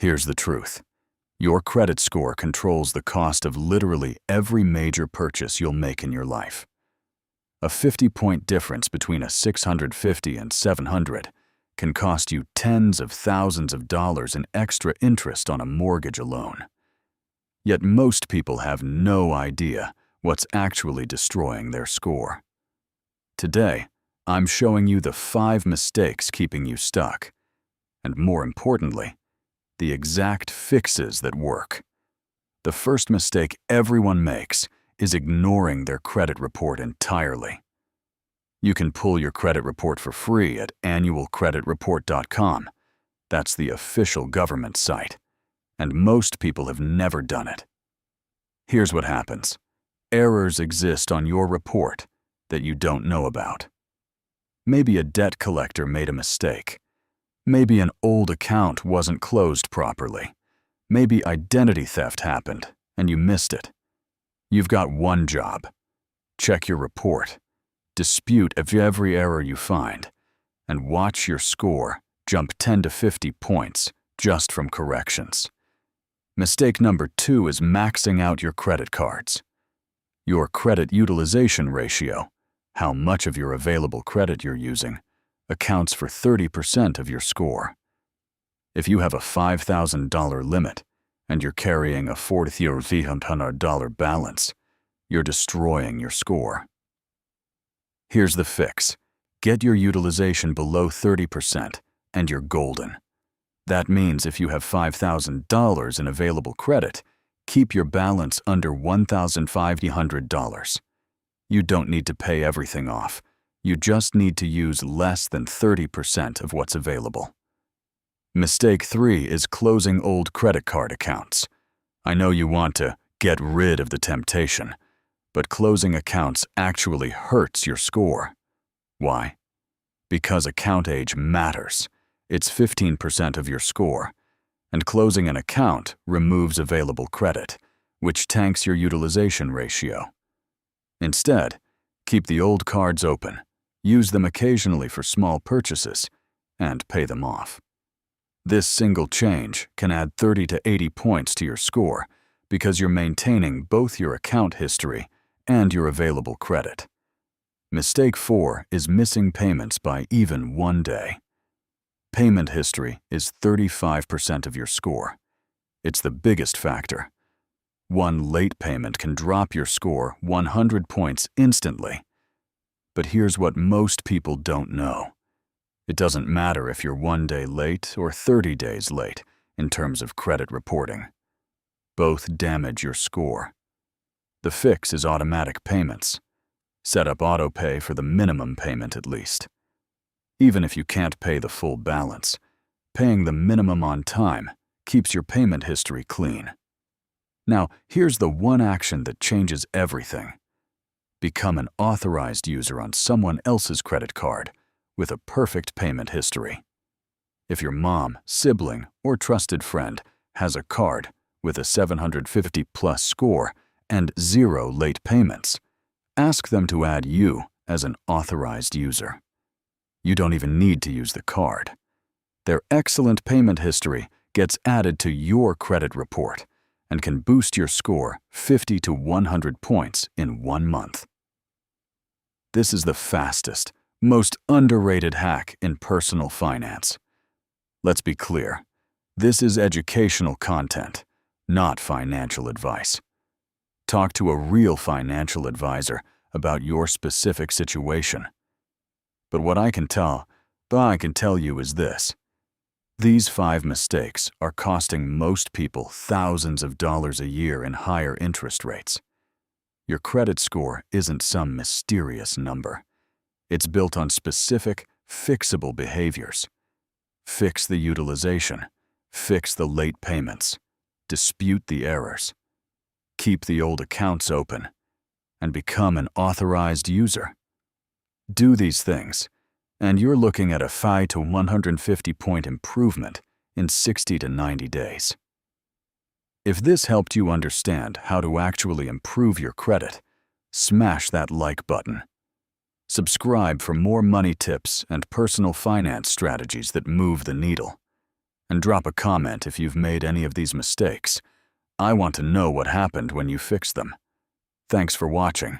Here's the truth. Your credit score controls the cost of literally every major purchase you'll make in your life. A 50-point difference between a 650 and 700 can cost you tens of thousands of dollars in extra interest on a mortgage alone. Yet most people have no idea what's actually destroying their score. Today, I'm showing you the 5 mistakes keeping you stuck, and more importantly, the exact fixes that work. The first mistake everyone makes is ignoring their credit report entirely. You can pull your credit report for free at annualcreditreport.com. That's the official government site, and most people have never done it. Here's what happens. Errors exist on your report that you don't know about. Maybe a debt collector made a mistake. Maybe an old account wasn't closed properly. Maybe identity theft happened and you missed it. You've got one job. Check your report, dispute every error you find, and watch your score jump 10 to 50 points just from corrections. Mistake number 2 is maxing out your credit cards. Your credit utilization ratio, how much of your available credit you're using, accounts for 30% of your score. If you have a $5,000 limit and you're carrying a $4,500 balance, you're destroying your score. Here's the fix. Get your utilization below 30% and you're golden. That means if you have $5,000 in available credit, keep your balance under $1,500. You don't need to pay everything off. You just need to use less than 30% of what's available. Mistake 3 is closing old credit card accounts. I know you want to get rid of the temptation, but closing accounts actually hurts your score. Why? Because account age matters. It's 15% of your score, and closing an account removes available credit, which tanks your utilization ratio. Instead, keep the old cards open, use them occasionally for small purchases, and pay them off. This single change can add 30 to 80 points to your score because you're maintaining both your account history and your available credit. Mistake 4 is missing payments by even one day. Payment history is 35% of your score. It's the biggest factor. One late payment can drop your score 100 points instantly. But here's what most people don't know. It doesn't matter if you're 1 day late or 30 days late in terms of credit reporting. Both damage your score. The fix is automatic payments. Set up auto pay for the minimum payment at least. Even if you can't pay the full balance, paying the minimum on time keeps your payment history clean. Now, here's the one action that changes everything. Become an authorized user on someone else's credit card with a perfect payment history. If your mom, sibling, or trusted friend has a card with a 750+ score and 0 late payments, ask them to add you as an authorized user. You don't even need to use the card. Their excellent payment history gets added to your credit report and can boost your score 50 to 100 points in 1 month. This is the fastest, most underrated hack in personal finance. Let's be clear. This is educational content, not financial advice. Talk to a real financial advisor about your specific situation. But what I can tell you is this. These 5 mistakes are costing most people thousands of dollars a year in higher interest rates. Your credit score isn't some mysterious number. It's built on specific, fixable behaviors. Fix the utilization. Fix the late payments. Dispute the errors. Keep the old accounts open. And become an authorized user. Do these things, and you're looking at a 5 to 150 point improvement in 60 to 90 days. If this helped you understand how to actually improve your credit, smash that like button. Subscribe for more money tips and personal finance strategies that move the needle. and drop a comment if you've made any of these mistakes. I want to know what happened when you fixed them. Thanks for watching.